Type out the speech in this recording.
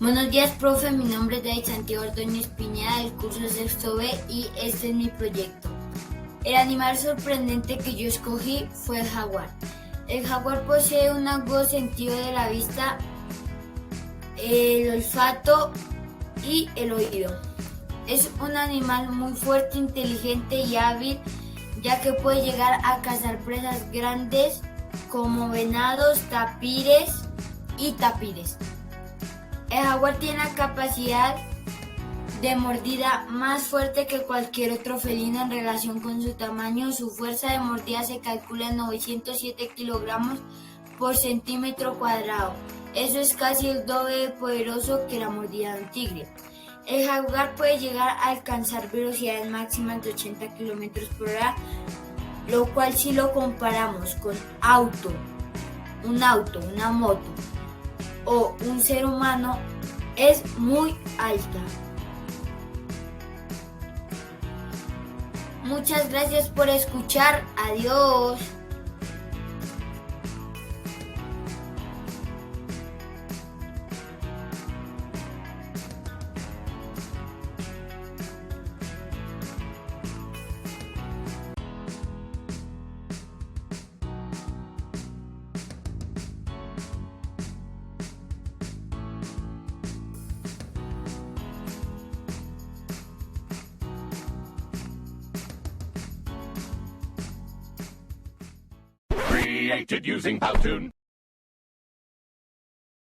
Buenos días, profe. Mi nombre es David Santiago Ordóñez Pineda del curso sexto B y este es mi proyecto. El animal sorprendente que yo escogí fue el jaguar. El jaguar posee un agudo sentido de la vista, el olfato y el oído. Es un animal muy fuerte, inteligente y hábil, ya que puede llegar a cazar presas grandes como venados, tapires y tapires. El jaguar tiene la capacidad de mordida más fuerte que cualquier otro felino en relación con su tamaño. Su fuerza de mordida se calcula en 907 kilogramos por centímetro cuadrado. Eso es casi el doble de poderoso que la mordida de un tigre. El jaguar puede llegar a alcanzar velocidades máximas de 80 kilómetros por hora, lo cual si lo comparamos con una moto o un ser humano, es muy alta. Muchas gracias por escuchar. Adiós. Created using Powtoon.